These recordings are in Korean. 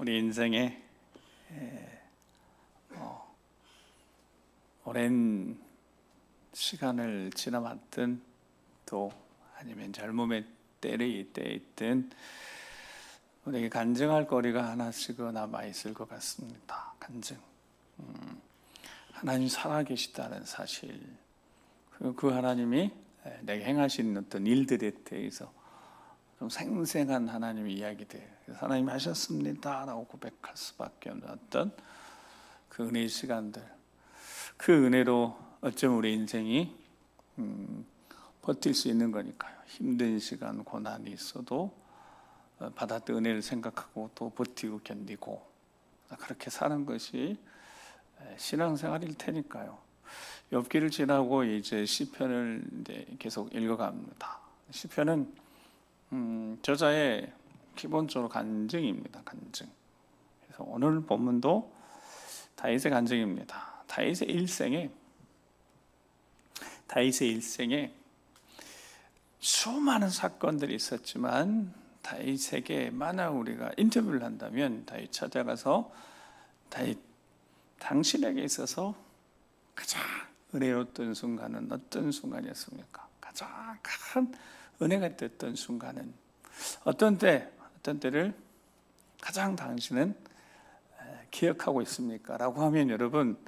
우리 인생에 오랜 시간을 지나왔든 또 아니면 젊음의 때에 있든 우리에게 간증할 거리가 하나씩은 남아 있을 것 같습니다. 간증. 하나님 살아계시다는 사실, 그리고 그 하나님이 내게 행하신 어떤 일들에 대해서 좀 생생한 하나님의 이야기들, 하나님이 하셨습니다 라고 고백할 수밖에 없는 어떤 그 은혜의 시간들, 그 은혜로 어쩌면 우리 인생이 버틸 수 있는 거니까요. 힘든 시간, 고난이 있어도 받았던 은혜를 생각하고 또 버티고 견디고 그렇게 사는 것이 신앙생활일 테니까요. 욥기를 지나고 이제 시편을 이제 계속 읽어갑니다. 시편은 저자의 기본적으로 간증입니다. 간증. 그래서 오늘 본문도 다윗의 간증입니다. 다윗의 일생에 수많은 사건들이 있었지만 다윗에게 만약 우리가 인터뷰를 한다면 다윗 찾아가서 다윗 당신에게 있어서 가장 은혜로웠던 순간은 어떤 순간이었습니까? 가장 큰 은혜가 됐던 순간은 어떤 때를 가장 당신은 기억하고 있습니까? 라고 하면 여러분,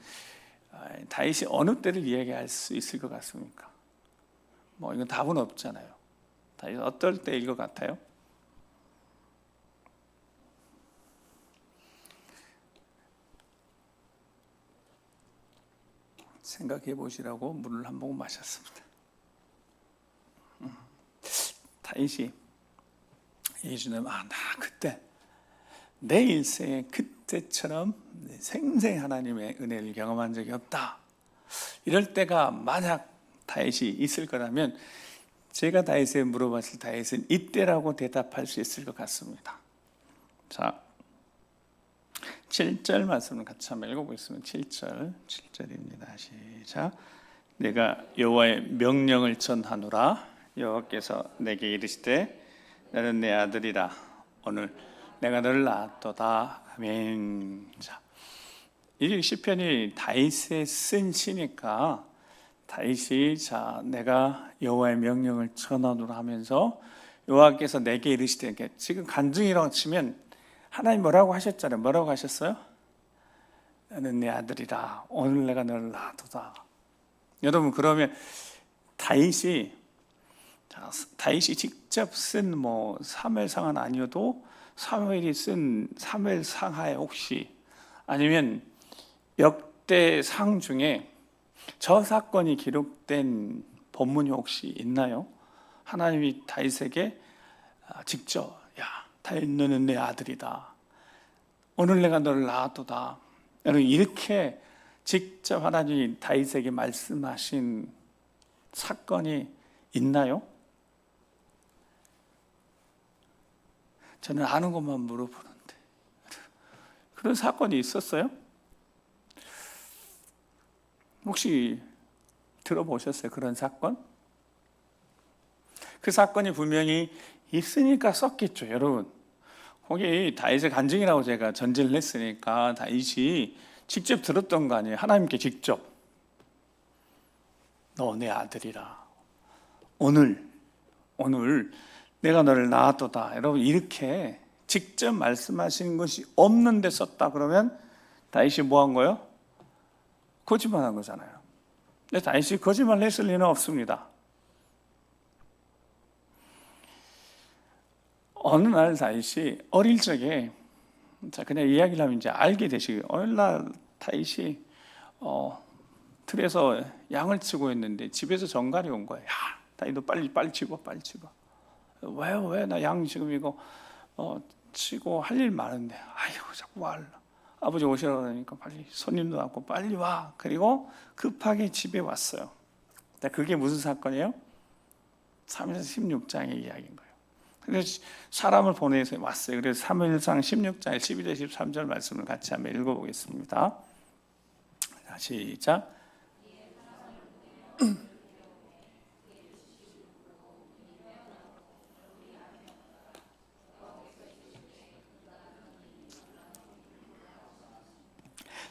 다윗이 어느 때를 이야기할 수 있을 것 같습니까? 이건 답은 없잖아요. 다윗 어떨 때일 것 같아요? 생각해 보시라고 물을 한 모금 마셨습니다. 다윗이 예수님, 나 그때 내 일생에 그때처럼 생생 하나님의 은혜를 경험한 적이 없다. 이럴 때가 만약 다윗이 있을 거라면 제가 다윗에 물어봤을 다윗은 이때라고 대답할 수 있을 것 같습니다. 자, 7절 말씀을 같이 한번 읽어보겠습니다. 7절입니다. 시작. 내가 여호와의 명령을 전하노라. 여호와께서 내게 이르시되 너는 내 아들이라. 오늘 내가 너를 낳았도다. 아멘. 자, 이 시편이 다윗의 쓴 시니까 다윗이 내가 여호와의 명령을 전하노라 하면서 여호와께서 내게 이르시되, 지금 간증이라고 치면 하나님 뭐라고 하셨잖아요. 뭐라고 하셨어요? 너는 내 아들이라. 오늘 내가 너를 낳았도다. 여러분, 그러면 다윗이 직접 쓴 사무엘상은 아니어도 사무엘이 쓴 사무엘상하에 혹시 아니면 역대상 중에 저 사건이 기록된 본문이 혹시 있나요? 하나님이 다윗에게 직접, 야 다윗 너는 내 아들이다. 오늘 내가 너를 낳았도다. 여러분, 이렇게 직접 하나님이 다윗에게 말씀하신 사건이 있나요? 저는 아는 것만 물어보는데 그런 사건이 있었어요? 혹시 들어보셨어요? 그런 사건? 그 사건이 분명히 있으니까 썼겠죠, 여러분. 거기 다윗의 간증이라고 제가 전제를 했으니까 다윗이 직접 들었던 거 아니에요? 하나님께 직접. 너 내 아들이라. 오늘 내가 너를 낳았도다. 여러분, 이렇게 직접 말씀하신 것이 없는데 썼다 그러면 다윗이 뭐 한 거예요? 거짓말한 거잖아요. 근데 다윗이 거짓말 했을 리는 없습니다. 어느 날 다윗이 어릴 적에, 그냥 이야기를 하면 이제 알게 되시고요. 어느 날 다윗이 들에서 양을 치고 있는데 집에서 전갈이 온 거예요. 야, 다윗 너 빨리 치고. 왜요? 왜? 나 양 지금 이거 치고 할 일 많은데. 아이고, 자꾸 와. 아버지 오시라고 그러니까 빨리 손님도 왔고 빨리 와. 그리고 급하게 집에 왔어요. 그게 무슨 사건이에요? 3일상 16장의 이야기인 거예요. 그래서 사람을 보내서 왔어요. 그래서 3일상 16장 12절 13절 말씀을 같이 한번 읽어보겠습니다. 시작.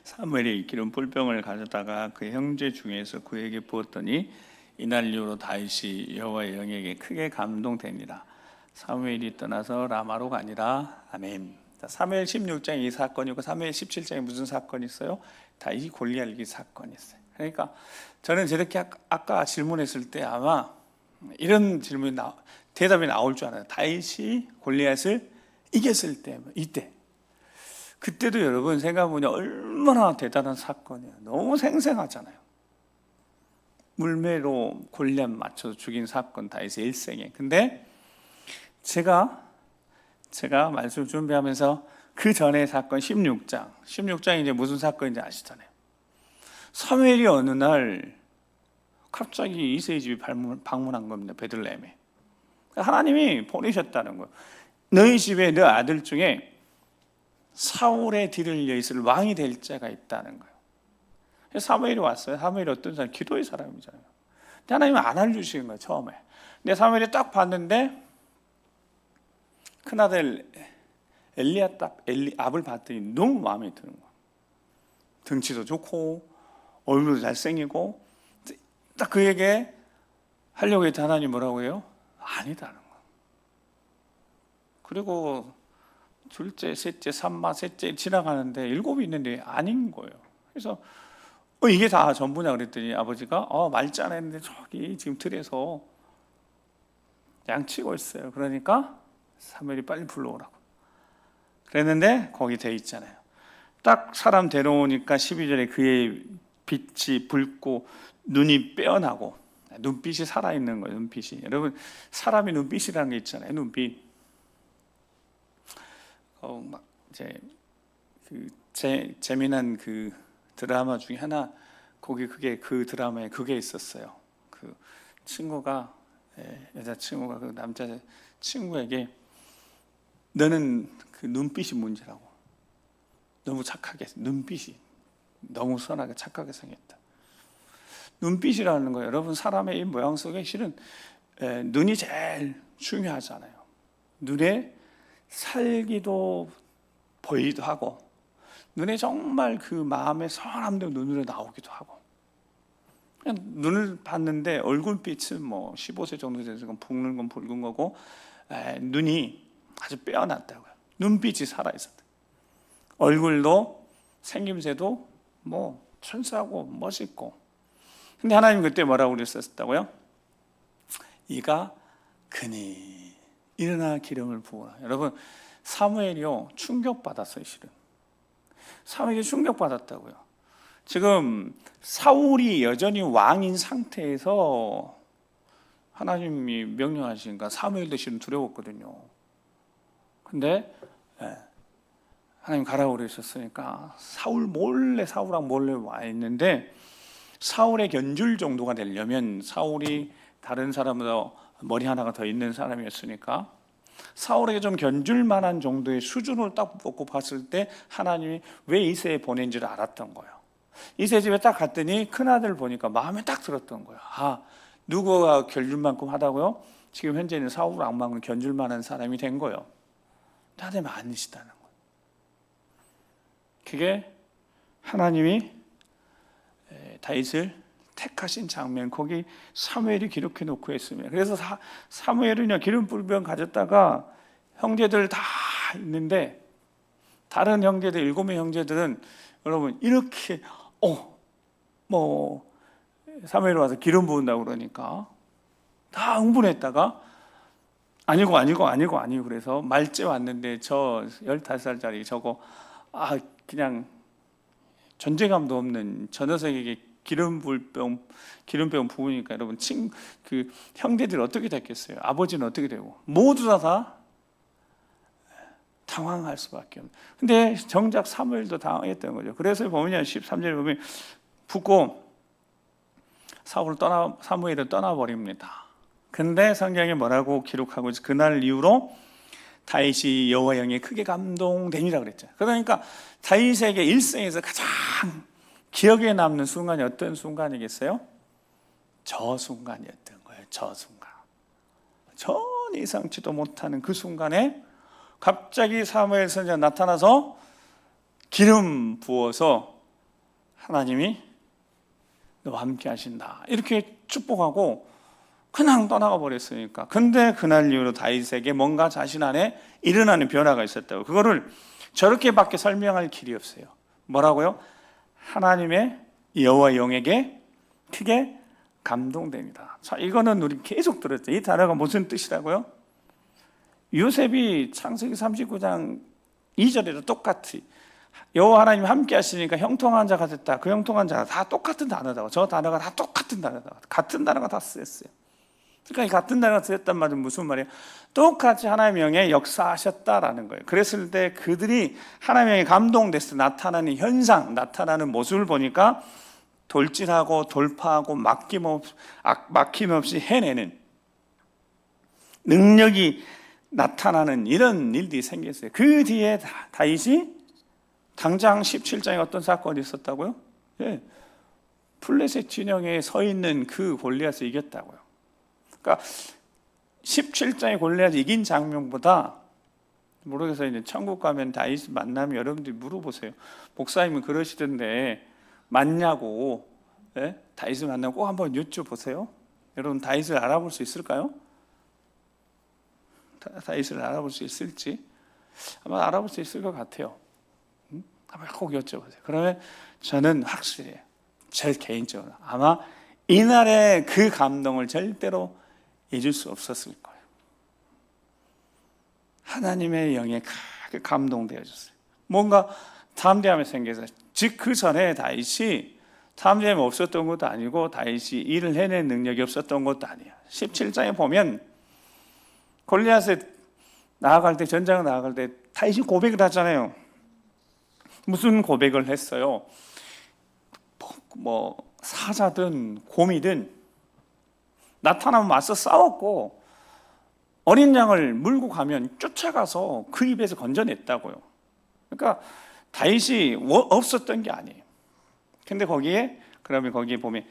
사무엘이 기름 뿔병을 가져다가 그 형제 중에서 그에게 부었더니 이날 이후로 다윗이 여호와의 영에게 크게 감동됩니다. 사무엘이 떠나서 라마로 가니라. 아멘. 자, 사무엘 16장에 이 사건이고 사무엘 17장에 무슨 사건이 있어요? 다윗이 골리앗 이기 사건이 있어요. 그러니까 저는 저렇게 아까 질문했을 때 아마 이런 질문이 대답이 나올 줄 알아요. 다윗이 골리앗을 이겼을 때, 이때. 그때도 여러분 생각해보면 얼마나 대단한 사건이에요. 너무 생생하잖아요. 물매로 골리앗 맞춰서 죽인 사건, 다윗의 일생에. 근데 제가 말씀 준비하면서 그 전에 사건 16장이 이제 무슨 사건인지 아시잖아요. 사무엘이 어느 날 갑자기 이새의 집에 방문한 겁니다. 베들레헴에. 하나님이 보내셨다는 거예요. 너희 집에 너 아들 중에 사울의 뒤를 이어 있을 왕이 될 자가 있다는 거예요. 사무엘이 왔어요. 사무엘이 어떤 사람? 기도의 사람이잖아요. 근데 하나님은 안 알려주신 거예요, 처음에. 근데 사무엘이 딱 봤는데 큰아들 엘리압을 봤더니 너무 마음에 드는 거예요. 등치도 좋고 얼굴도 잘생기고 딱 그에게 하려고 했더니 하나님 뭐라고 해요? 아니다는 거예요. 그리고 둘째, 셋째, 삼마, 셋째 지나가는데 7이 있는데 아닌 거예요. 그래서 이게 다 전부냐 그랬더니 아버지가 말짱 했는데 저기 지금 들에서 양치고 있어요. 그러니까 사무엘이 빨리 불러오라고 그랬는데 거기 돼 있잖아요. 딱 사람 데려오니까 12절에 그의 빛이 붉고 눈이 빼어나고 눈빛이 살아있는 거예요. 눈빛이. 여러분 사람이 눈빛이라는 게 있잖아요. 눈빛. 막 이제 재미난 그 드라마 중에 하나 그게 그 드라마에 그게 있었어요. 그 친구가 여자친구가 그 남자 친구에게 너는 그 눈빛이 문제라고. 너무 착하게 눈빛이 너무 선하게 착하게 생겼다. 눈빛이라는 거예요. 여러분 사람의 이 모양 속에 실은 눈이 제일 중요하잖아요. 눈에 살기도 보이기도 하고 눈에 정말 그 마음의 선함도 눈으로 나오기도 하고 그냥 눈을 봤는데 얼굴빛은 뭐 15세 정도 돼서 붉은 건 붉은 거고 눈이 아주 빼어났다고요. 눈빛이 살아있었다. 얼굴도 생김새도 뭐 천사고 멋있고 근데 하나님 그때 뭐라고 그랬었다고요? 이가 그니 일어나 기름을 부어라. 여러분 사무엘이요 충격받았어요. 실은 사무엘이 충격받았다고요. 지금 사울이 여전히 왕인 상태에서 하나님이 명령하시니까 사무엘도 실은 두려웠거든요. 근데 하나님 가라고 그러셨으니까 사울랑 몰래 와 있는데 사울의 견줄 정도가 되려면 사울이 다른 사람보다 머리 하나가 더 있는 사람이었으니까 사울에게 좀 견줄 만한 정도의 수준을 딱 보고 봤을 때 하나님이 왜 이새에 보낸지를 알았던 거예요. 이새 집에 딱 갔더니 큰아들 보니까 마음에 딱 들었던 거예요. 누구가 견줄 만큼 하다고요? 지금 현재는 사울 왕만큼 견줄 만한 사람이 된 거예요. 하나님 아니시다는 거예요. 그게 하나님이 다윗을 택하신 장면, 거기 사무엘이 기록해 놓고 했으면. 그래서 사무엘은요 기름 뿔병 가졌다가 형제들 다 있는데 다른 형제들 7명 형제들은 여러분 이렇게 사무엘 와서 기름 부은다고 그러니까 다 흥분했다가 아니고 그래서 말째 왔는데 저 15살짜리 저거 그냥 존재감도 없는 저 녀석에게 기름병 부으니까 여러분 그 형제들 어떻게 됐겠어요? 아버지는 어떻게 되고 모두 다 당황할 수밖에 없는. 근데 정작 사무엘도 당황했던 거죠. 그래서 보면 13절에 보면 붙고 사무엘을 떠나버립니다. 근데 성경에 뭐라고 기록하고 있어요? 그날 이후로 다윗이 여호와 영에 크게 감동되니라 그랬죠. 그러니까 다윗에게 일생에서 가장 기억에 남는 순간이 어떤 순간이겠어요? 저 순간이었던 거예요. 저 순간. 전 예상치도 못하는 그 순간에 갑자기 사무엘 선지자가 나타나서 기름 부어서 하나님이 너와 함께 하신다 이렇게 축복하고 그냥 떠나가 버렸으니까. 근데 그날 이후로 다윗에게 뭔가 자신 안에 일어나는 변화가 있었다고. 그거를 저렇게밖에 설명할 길이 없어요. 뭐라고요? 하나님의 여호와 영에게 크게 감동됩니다. 자, 이거는 우리 계속 들었죠. 이 단어가 무슨 뜻이라고요? 요셉이 창세기 39장 2절에도 똑같이 여호와 하나님 함께 하시니까 형통한 자가 됐다. 그 형통한 자가 다 똑같은 단어다고. 저 단어가 다 똑같은 단어다. 같은 단어가 다 쓰였어요. 그러니까 이 같은 단어가 쓰였단 말은 무슨 말이에요? 똑같이 하나님의 영에 역사하셨다라는 거예요. 그랬을 때 그들이 하나님의 영에 감동돼서 나타나는 현상, 나타나는 모습을 보니까 돌진하고 돌파하고 막힘없이 해내는 능력이 나타나는 이런 일들이 생겼어요. 그 뒤에 다윗이 당장 17장에 어떤 사건이 있었다고요? 예, 블레셋 진영에 서 있는 그 골리앗을 이겼다고요. 그러니까 17장에 골리앗을 이긴 장면보다, 모르겠어요. 이제 천국 가면 다윗 만나면 여러분들이 물어보세요. 목사님은 그러시던데 맞냐고. 예? 다윗을 만나면 꼭 한번 여쭤보세요. 여러분 다윗을 알아볼 수 있을까요? 다윗을 알아볼 수 있을지 아마 알아볼 수 있을 것 같아요. 한번 꼭 여쭤보세요. 그러면 저는 확실해요. 제 개인적으로 아마 이날의 그 감동을 절대로 잊을 수 없었을 거예요. 하나님의 영에 크게 감동되어졌어요. 뭔가 담대함이 생겨서, 즉 그 전에 다윗이 담대함이 없었던 것도 아니고 다윗이 일을 해낼 능력이 없었던 것도 아니에요. 17장에 보면 골리앗에 나아갈 때, 전장에 나아갈 때 다윗이 고백을 하잖아요. 무슨 고백을 했어요? 뭐 사자든 곰이든 나타나면 맞서 싸웠고, 어린 양을 물고 가면 쫓아가서 그 입에서 건져냈다고요. 그러니까 다윗이 없었던 게 아니에요. 근데 그러면 거기에 보면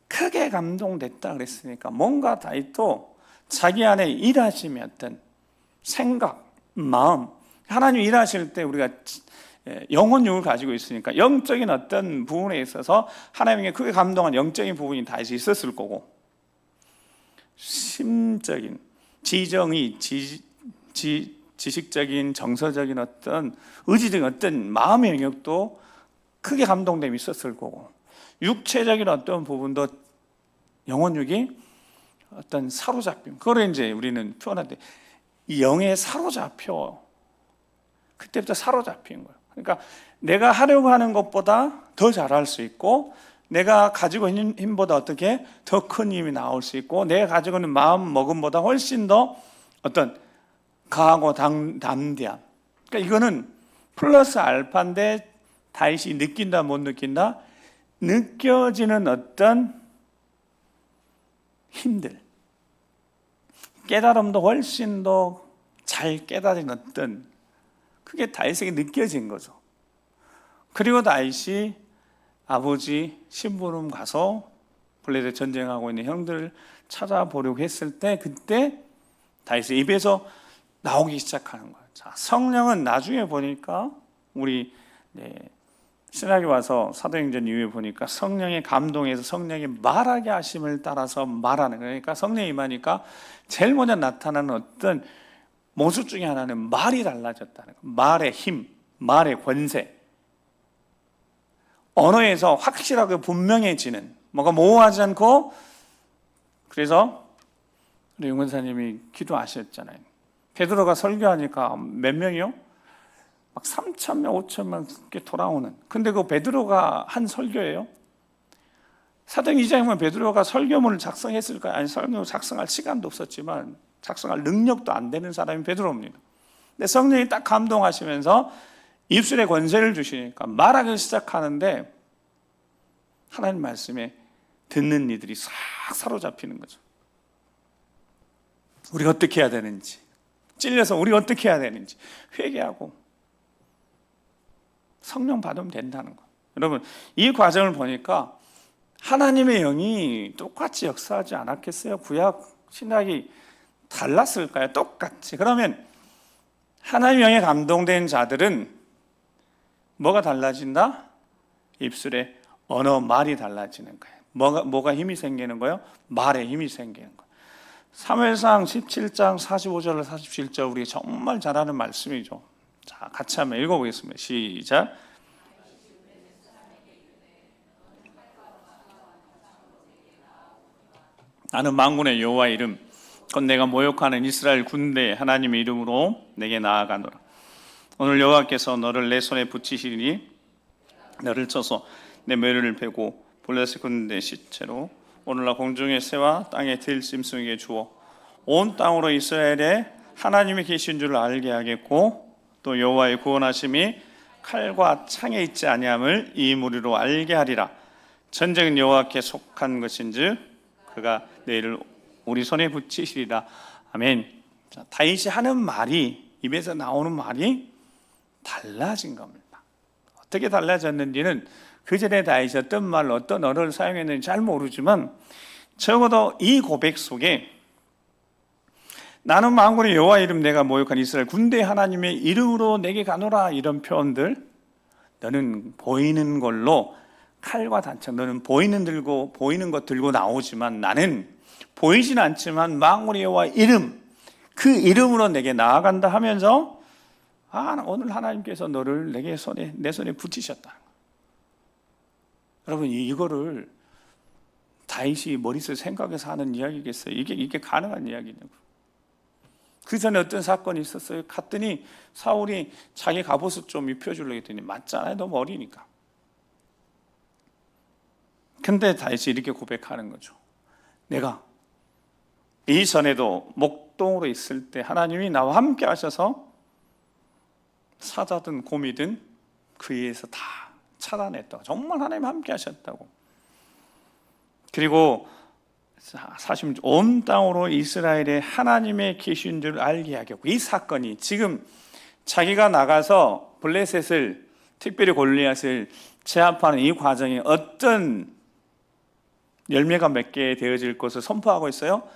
크게 감동됐다 그랬으니까 뭔가 다윗도 자기 안에 일하심의 어떤 생각, 마음, 하나님 일하실 때 우리가 영혼육을 가지고 있으니까 영적인 어떤 부분에 있어서 하나님께 크게 감동한 영적인 부분이 다윗이 있었을 거고, 심적인, 지식적인, 정서적인 어떤 의지적인 어떤 마음의 영역도 크게 감동됨이 있었을 거고, 육체적인 어떤 부분도 영혼육이 어떤 사로잡힘, 그걸 이제 우리는 표현할 때 이 영에 사로잡혀, 그때부터 사로잡힌 거예요. 그러니까 내가 하려고 하는 것보다 더 잘할 수 있고, 내가 가지고 있는 힘보다 어떻게 더 큰 힘이 나올 수 있고, 내가 가지고 있는 마음 먹음보다 훨씬 더 어떤 강하고 담대함. 그러니까 이거는 플러스 알파인데 다윗이 느낀다 못 느낀다? 느껴지는 어떤 힘들, 깨달음도 훨씬 더 잘 깨달은 어떤, 그게 다윗에게 느껴진 거죠. 그리고 다윗이 아버지 심부름 가서 블레셋 전쟁하고 있는 형들을 찾아보려고 했을 때, 그때 다윗의 입에서 나오기 시작하는 거예요. 자, 성령은 나중에 보니까 우리 신학에 와서 사도행전 이후에 보니까 성령의 감동에서 성령의 말하게 하심을 따라서 말하는 거예요. 그러니까 성령이 임하니까 제일 먼저 나타나는 어떤 모습 중에 하나는 말이 달라졌다는 거예요. 말의 힘, 말의 권세, 언어에서 확실하게 분명해지는, 뭔가 모호하지 않고. 그래서 우리 용근사님이 기도하셨잖아요. 베드로가 설교하니까 몇 명이요? 막 3,000명, 5,000명 게 돌아오는. 근데 그 베드로가 한 설교예요? 사도행 2장에 보면 베드로가 설교문을 작성했을까요? 아니, 설교문을 작성할 시간도 없었지만 작성할 능력도 안 되는 사람이 베드로입니다. 근데 성령이 딱 감동하시면서 입술에 권세를 주시니까 말하기 시작하는데 하나님 말씀에 듣는 이들이 싹 사로잡히는 거죠. 우리가 어떻게 해야 되는지, 찔려서 우리가 어떻게 해야 되는지 회개하고 성령 받으면 된다는 거예요. 여러분, 이 과정을 보니까 하나님의 영이 똑같이 역사하지 않았겠어요? 구약 신학이 달랐을까요? 똑같이. 그러면 하나님의 영에 감동된 자들은 뭐가 달라진다? 입술에 언어 말이 달라지는 거예요. 뭐가 힘이 생기는 거예요? 말에 힘이 생기는 거예요. 사무엘상 17장 45절 47절 우리 정말 잘 아는 말씀이죠. 자, 같이 한번 읽어보겠습니다. 시작. 나는 만군의 여호와 이름 곧 내가 모욕하는 이스라엘 군대 하나님의 이름으로 내게 나아가노라. 오늘 여호와께서 너를 내 손에 붙이시리니 너를 쳐서 내 머리를 베고 블레셋 군대 시체로 오늘날 공중의 새와 땅의 들짐승에게 주어 온 땅으로 이스라엘에 하나님이 계신 줄 알게 하겠고 또 여호와의 구원하심이 칼과 창에 있지 아니함을 이 무리로 알게 하리라. 전쟁은 여호와께 속한 것인즉 그가 너희를 우리 손에 붙이시리라. 아멘. 자, 다윗이 하는 말이, 입에서 나오는 말이 달라진 겁니다. 어떻게 달라졌는지는 그 전에 다윗이 어떤 말, 어떤 언어를 사용했는지 잘 모르지만 적어도 이 고백 속에 나는 만군의 여호와 이름 내가 모욕한 이스라엘 군대 하나님의 이름으로 내게 가노라 이런 표현들, 너는 보이는 걸로 칼과 단창, 너는 보이는 것 들고 나오지만 나는 보이진 않지만 만군의 여호와 이름, 그 이름으로 내게 나아간다 하면서 오늘 하나님께서 너를 내 손에 붙이셨다. 여러분 이거를 다윗이 머릿속에 생각해서 하는 이야기겠어요? 이게 가능한 이야기냐고. 그 전에 어떤 사건이 있었어요. 갔더니 사울이 자기 갑옷을 좀 입혀주려고 했더니 맞잖아요. 너무 어리니까. 근데 다윗이 이렇게 고백하는 거죠. 내가 이전에도 목동으로 있을 때 하나님이 나와 함께 하셔서 사자든 곰이든 그 위에서 다 차단했다고. 정말 하나님 함께 하셨다고. 그리고 사실 온 땅으로 이스라엘의 하나님의 계신 줄 알게 하겠고, 이 사건이 지금 자기가 나가서 블레셋을, 특별히 골리앗을 제압하는 이 과정에 어떤 열매가 맺게 되어질 것을 선포하고 있어요.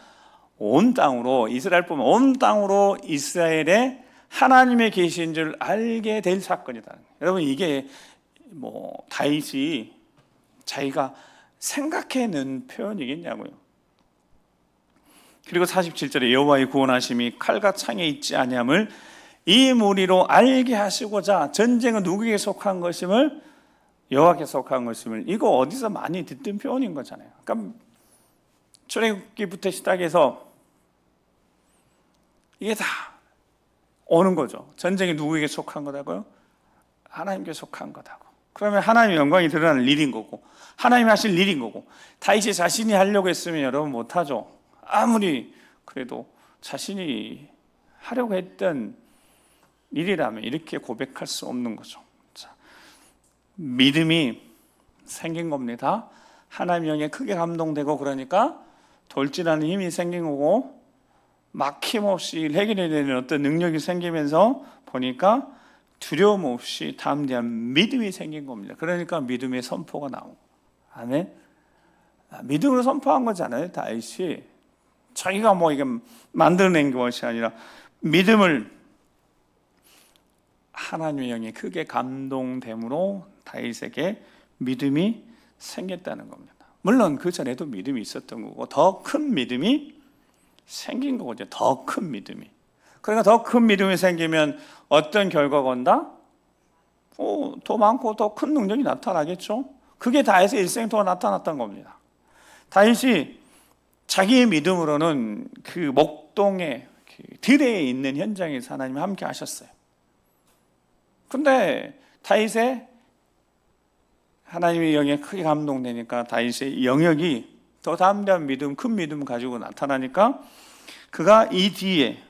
온 땅으로, 이스라엘뿐만 온 땅으로 이스라엘의 하나님의 계신 줄 알게 될 사건이다. 여러분 이게 다윗이 자기가 생각해낸 표현이겠냐고요. 그리고 47절에 여호와의 구원하심이 칼과 창에 있지 아니함을 이 무리로 알게 하시고자, 전쟁은 누구에게 속한 것임을, 여호와께 속한 것임을, 이거 어디서 많이 듣던 표현인 거잖아요. 그러니까 출애굽기부터 시작해서 이게 다 오는 거죠. 전쟁이 누구에게 속한 거다고요? 하나님께 속한 거다고. 그러면 하나님의 영광이 드러나는 일인 거고, 하나님이 하실 일인 거고, 다윗이 자신이 하려고 했으면 여러분 못하죠. 아무리 그래도 자신이 하려고 했던 일이라면 이렇게 고백할 수 없는 거죠. 자, 믿음이 생긴 겁니다. 하나님의 영에 크게 감동되고, 그러니까 돌진하는 힘이 생긴 거고, 막힘없이 해결해내는 어떤 능력이 생기면서 보니까 두려움 없이 담대한 믿음이 생긴 겁니다. 그러니까 믿음의 선포가 나오고. 아멘. 믿음으로 선포한 거잖아요. 다윗이 자기가 이게 만들어낸 것이 아니라 믿음을 하나님의 영이 크게 감동됨으로 다윗에게 믿음이 생겼다는 겁니다. 물론 그 전에도 믿음이 있었던 거고 더 큰 믿음이 생긴 거죠. 더 큰 믿음이. 그러니까 더 큰 믿음이 생기면 어떤 결과가 온다? 더 많고 더 큰 능력이 나타나겠죠. 그게 다윗의 일생토가 나타났던 겁니다. 다윗이 자기의 믿음으로는 그 목동의 들에 있는 현장에서 하나님이 함께 하셨어요. 근데 다윗의 하나님의 영에 크게 감동되니까 다윗의 영역이 더 담대한 믿음, 큰 믿음 가지고 나타나니까 그가 이 뒤에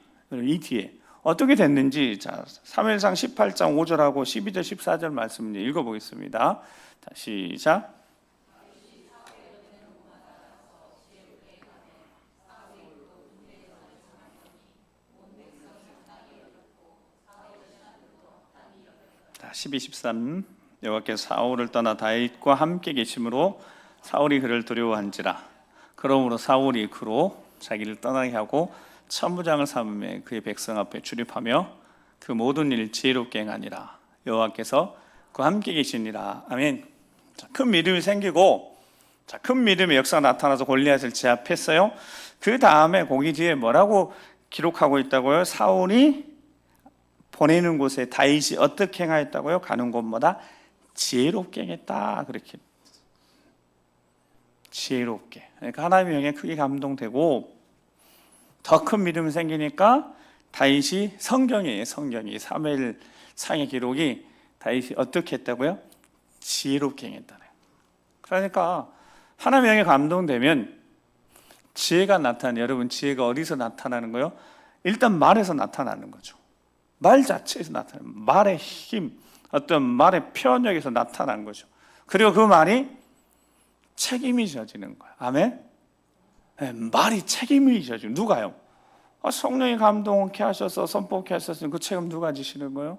어떻게 됐는지, 자, 사무엘상 18장 5절하고 12절 14절 말씀 읽어보겠습니다. 자, 시작. 자, 12, 13. 여호와께서 사울을 떠나 다윗과 함께 계심으로 사울이 그를 두려워한지라. 그러므로 사울이 그로 자기를 떠나게 하고 천부장을 삼음에 그의 백성 앞에 출입하며 그 모든 일을 지혜롭게 행하니라. 여호와께서 그와 함께 계시니라. 아멘. 큰 믿음이 생기고, 큰 믿음의 역사가 나타나서 골리앗을 제압했어요. 그 다음에 거기 뒤에 뭐라고 기록하고 있다고요? 사울이 보내는 곳에 다윗이 어떻게 행하였다고요? 가는 곳마다 지혜롭게 행했다. 그렇게 지혜롭게. 그러니까 하나님의 영에 크게 감동되고 더 큰 믿음이 생기니까 다윗이 성경이 사무엘상의 기록이 다윗이 어떻게 했다고요? 지혜롭게 행했다네. 그러니까 하나님의 영에 감동되면 지혜가 나타나는, 여러분 지혜가 어디서 나타나는 거요? 일단 말에서 나타나는 거죠. 말 자체에서 나타나는, 말의 힘, 어떤 말의 표현력에서 나타나는 거죠. 그리고 그 말이 책임이 져지는 거예요. 아멘? 네, 말이 책임이 져지는, 누가요? 성령이 감동케 하셔서 선포케 하셨으니 그 책임 누가 지시는 거예요?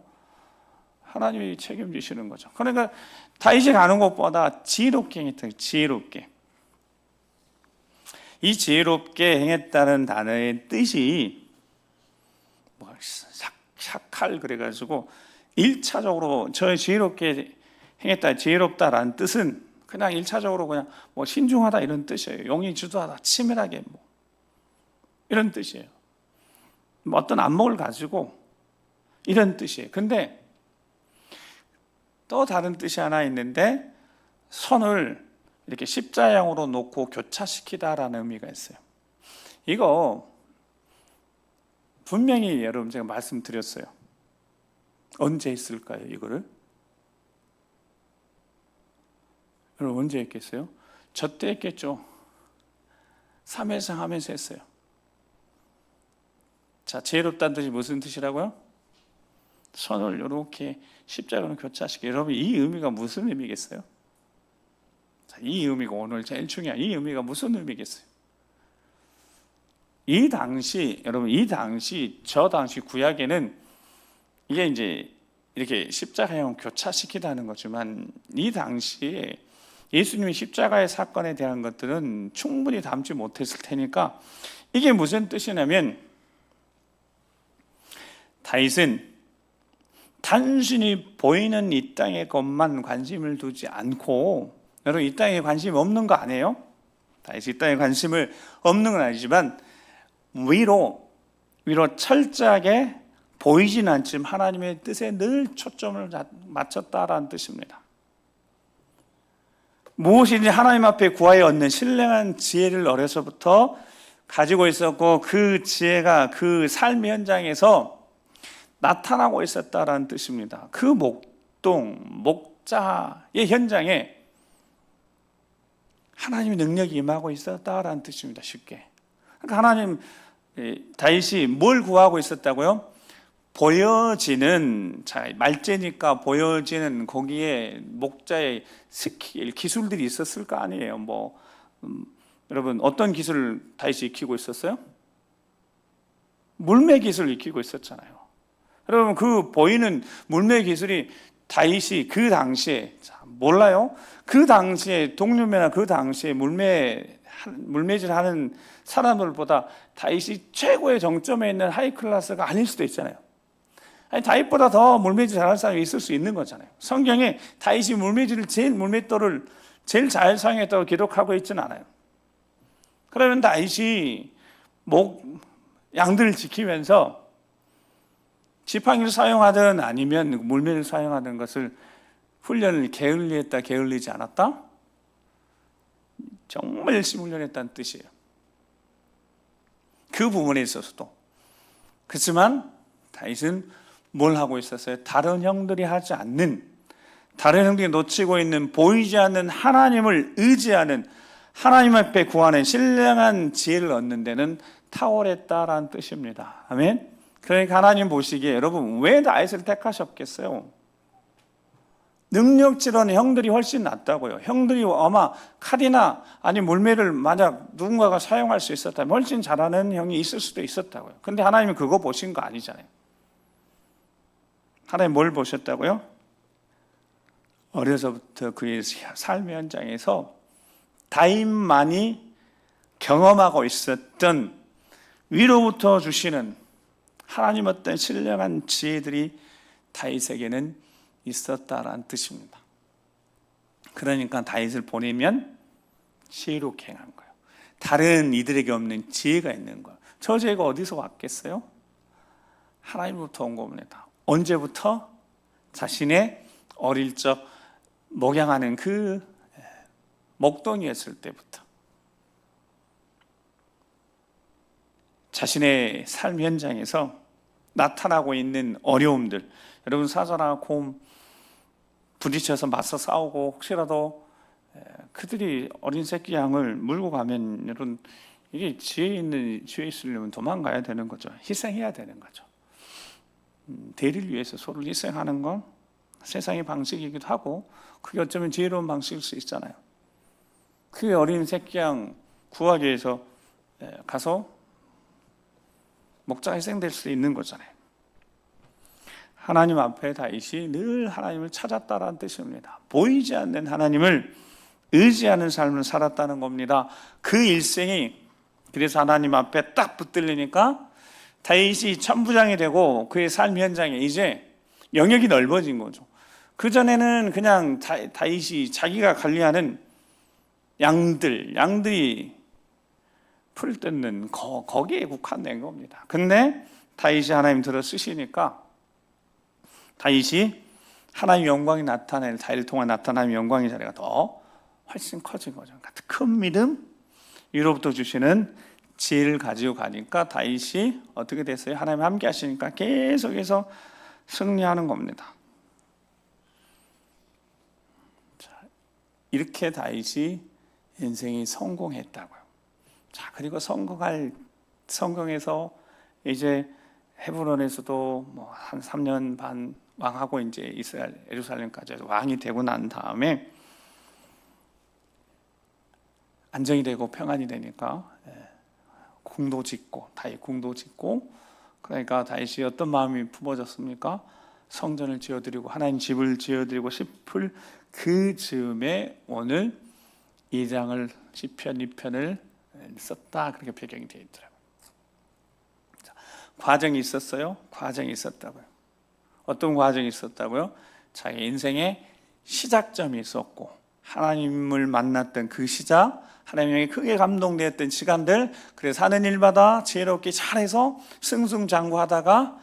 하나님이 책임지시는 거죠. 그러니까 다윗이 가는 것보다 지혜롭게 행했다. 지혜롭게. 이 지혜롭게 행했다는 단어의 뜻이 샤칼 그래가지고 1차적으로 저 지혜롭게 행했다, 지혜롭다라는 뜻은 그냥 1차적으로 그냥 뭐 신중하다 이런 뜻이에요. 용이 주도하다, 치밀하게 뭐 이런 뜻이에요. 뭐 어떤 안목을 가지고 이런 뜻이에요. 근데 또 다른 뜻이 하나 있는데, 손을 이렇게 십자형으로 놓고 교차시키다라는 의미가 있어요. 이거 분명히 여러분 제가 말씀드렸어요. 언제 했을까요, 이거를? 여러분 언제 했겠어요? 저 때 했겠죠. 3회상 하면서 했어요. 자, 지혜롭다는 뜻이 무슨 뜻이라고요? 손을 이렇게 십자가로 교차시키기. 여러분 이 의미가 무슨 의미겠어요? 자, 이 의미가 오늘 제일 중요한, 이 의미가 무슨 의미겠어요? 이 당시, 여러분 저 당시 구약에는 이게 이제 이렇게 십자가형 교차시키다는 거지만, 이 당시에 예수님이 십자가의 사건에 대한 것들은 충분히 담지 못했을 테니까, 이게 무슨 뜻이냐면 다윗은 단순히 보이는 이 땅의 것만 관심을 두지 않고, 여러분 이 땅에 관심이 없는 거 아니에요? 다윗이 이 땅에 관심을 없는 건 아니지만 위로 철저하게 보이진 않지만 하나님의 뜻에 늘 초점을 맞췄다라는 뜻입니다. 무엇이든지 하나님 앞에 구하여 얻는 신령한 지혜를 어려서부터 가지고 있었고, 그 지혜가 그 삶의 현장에서 나타나고 있었다라는 뜻입니다. 그 목자의 현장에 하나님의 능력이 임하고 있었다라는 뜻입니다. 쉽게. 그러니까 하나님, 다윗이 뭘 구하고 있었다고요? 보여지는, 말제니까 보여지는 거기에 목자의 스킬, 기술들이 있었을 거 아니에요. 여러분 어떤 기술을 다윗이 익히고 있었어요? 물매 기술을 익히고 있었잖아요. 여러분 그 보이는 물매 기술이 다윗이 그 당시에, 몰라요? 그 당시에 동료매나 그 당시에 물매질하는 사람들보다 다윗이 최고의 정점에 있는 하이클래스가 아닐 수도 있잖아요. 아니, 다윗보다 더 물매질 잘하는 사람이 있을 수 있는 거잖아요. 성경에 다윗이 물맷돌을 제일 잘 사용했다고 기록하고 있지는 않아요. 그러면 다윗이 양들을 지키면서 지팡이를 사용하든 아니면 물매를 사용하든 것을 훈련을 게을리했다, 게을리지 않았다? 정말 열심히 훈련했다는 뜻이에요. 그 부분에 있어서도. 그렇지만 다윗은 뭘 하고 있었어요? 다른 형들이 하지 않는, 다른 형들이 놓치고 있는, 보이지 않는 하나님을 의지하는, 하나님 앞에 구하는 신령한 지혜를 얻는 데는 탁월했다라는 뜻입니다. 아멘. 그러니까 하나님 보시기에 여러분 왜 다윗을 택하셨겠어요? 능력치로는 형들이 훨씬 낫다고요. 형들이 아마 칼이나 아니 물매를 만약 누군가가 사용할 수 있었다면 훨씬 잘하는 형이 있을 수도 있었다고요. 근데 하나님은 그거 보신 거 아니잖아요. 하나님 뭘 보셨다고요? 어려서부터 그의 삶의 현장에서 다윗만이 경험하고 있었던 위로부터 주시는 하나님 어떤 신령한 지혜들이 다윗에게는 있었다라는 뜻입니다. 그러니까 다윗을 보내면 지혜롭게 행한 거예요. 다른 이들에게 없는 지혜가 있는 거예요. 저 지혜가 어디서 왔겠어요? 하나님부터 온 겁니다. 언제부터? 자신의 어릴 적 목양하는 그 목동이었을 때부터. 자신의 삶 현장에서 나타나고 있는 어려움들, 여러분 사자나 곰 부딪혀서 맞서 싸우고 혹시라도 그들이 어린 새끼 양을 물고 가면 여러분 이게 지혜 있으려면 도망가야 되는 거죠. 희생해야 되는 거죠. 대리를 위해서 서로 희생하는 건 세상의 방식이기도 하고 그게 어쩌면 지혜로운 방식일 수 있잖아요. 그 어린 새끼 양 구하기 위해서 가서 목자가 희생될 수 있는 거잖아요. 하나님 앞에 다윗이 늘 하나님을 찾았다라는 뜻입니다. 보이지 않는 하나님을 의지하는 삶을 살았다는 겁니다. 그 일생이 그래서 하나님 앞에 딱 붙들리니까 다윗이 천부장이 되고 그의 삶 현장에 이제 영역이 넓어진 거죠. 그전에는 그냥 다윗이 자기가 관리하는 양들이 풀 뜯는 거기에 국한된 겁니다. 근데 다윗이 하나님 들어 쓰시니까 다윗이 하나님의 영광이 나타낼 다윗을 통한 나타나는 영광의 자리가 더 훨씬 커진 거죠. 그러니까 큰 믿음, 위로부터 주시는 지혜를 가지고 가니까 다윗이 어떻게 됐어요? 하나님 함께 하시니까 계속해서 승리하는 겁니다. 자, 이렇게 다윗이 인생이 성공했다고요. 자, 그리고 성공해서 이제 헤브론에서도 한 3년 반 왕하고 이제 이스라엘 예루살렘까지 왕이 되고 난 다음에 안정이 되고 평안이 되니까 궁도 짓고 다윗 궁도 짓고 그러니까 다윗이 어떤 마음이 품어졌습니까? 성전을 지어드리고 하나님 집을 지어드리고 싶을 그 즈음에 오늘 2장을 시편 2편을 썼다 그렇게 배경이 되어 있더라고요. 자, 과정이 있었어요. 과정이 있었다고요. 어떤 과정이 있었다고요? 자기 인생의 시작점이 있었고 하나님을 만났던 그 시작, 하나님에게 크게 감동되었던 시간들, 그래서 하는 일마다 지혜롭게 잘해서 승승장구하다가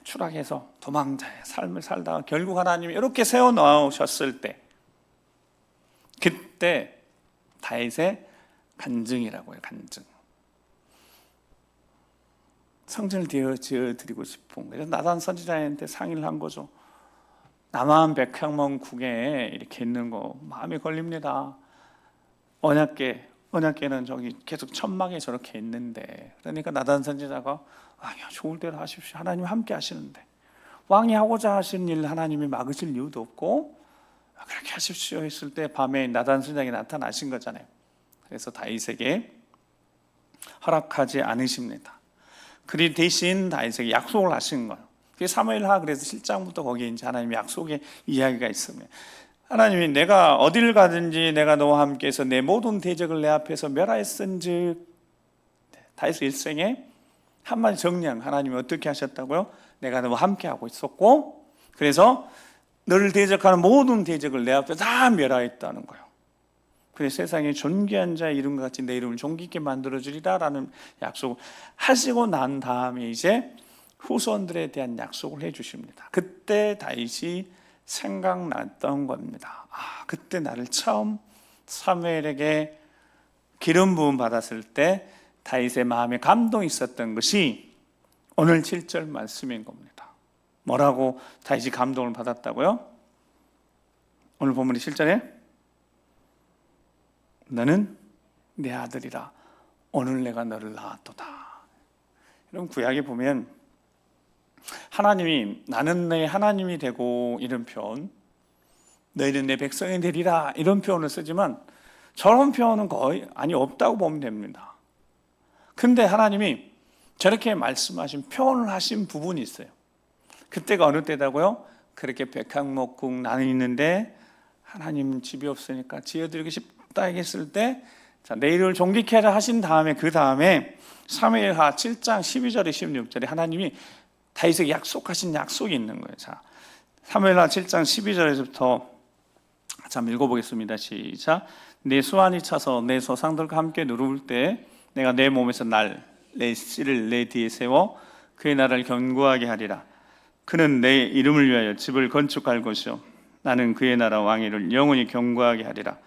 추락해서 도망자의 삶을 살다가 결국 하나님이 이렇게 세워놓으셨을 때 그때 다윗의 간증이라고 해요. 간증. 성전을 지어드리고 싶은 거예요. 나단 선지자한테 상의를 한 거죠. 남한 백향문 궁에 이렇게 있는 거 마음에 걸립니다. 언약궤는 저기 계속 천막에 저렇게 있는데 그러니까 나단 선지자가 좋을 대로 하십시오. 하나님 함께 하시는데 왕이 하고자 하시는 일 하나님이 막으실 이유도 없고 그렇게 하십시오 했을 때 밤에 나단 선지자가 나타나신 거잖아요. 그래서 다윗에게 허락하지 않으십니다. 그리 대신 다윗에게 약속을 하신 거예요. 그게 사무엘하 그래서 7장부터 거기에 이제 하나님의 약속의 이야기가 있습니다. 하나님이 내가 어디를 가든지 내가 너와 함께해서 내 모든 대적을 내 앞에서 멸하였은즉 다윗의 일생에 한마디 정리한 하나님이 어떻게 하셨다고요? 내가 너와 함께하고 있었고 그래서 너를 대적하는 모든 대적을 내 앞에 다 멸하였다는 거예요. 그래서 세상에 존귀한 자의 이름과 같이 내 이름을 존귀 있게 만들어주리라 라는 약속을 하시고 난 다음에 이제 후손들에 대한 약속을 해주십니다. 그때 다윗이 생각났던 겁니다. 그때 나를 처음 사무엘에게 기름 부음 받았을 때 다윗의 마음에 감동이 있었던 것이 오늘 7절 말씀인 겁니다. 뭐라고 다윗이 감동을 받았다고요? 오늘 본문의 7절에 너는 내 아들이라 오늘 내가 너를 낳았도다. 이런 구약에 보면 하나님이 나는 내 하나님이 되고 이런 표현, 너희는 내 백성이 되리라 이런 표현을 쓰지만 저런 표현은 거의 없다고 보면 됩니다. 근데 하나님이 저렇게 말씀하신 표현을 하신 부분이 있어요. 그때가 어느 때다고요? 그렇게 백향목궁 나는 있는데 하나님 집이 없으니까 지어드리고 싶다 했을 때 내 이름을 존귀케 하라 하신 다음에 그 다음에 사무엘하 7장 12절에 16절에 하나님이 다윗에게 약속하신 약속이 있는 거예요. 자, 사무엘하 7장 12절에서부터 자, 읽어보겠습니다. 시작. 내 수완이 차서 내 조상들과 함께 누울 때 내가 내 몸에서 내 씨를 내 뒤에 세워 그의 나라를 견고하게 하리라. 그는 내 이름을 위하여 집을 건축할 것이요 나는 그의 나라 왕위를 영원히 견고하게 하리라.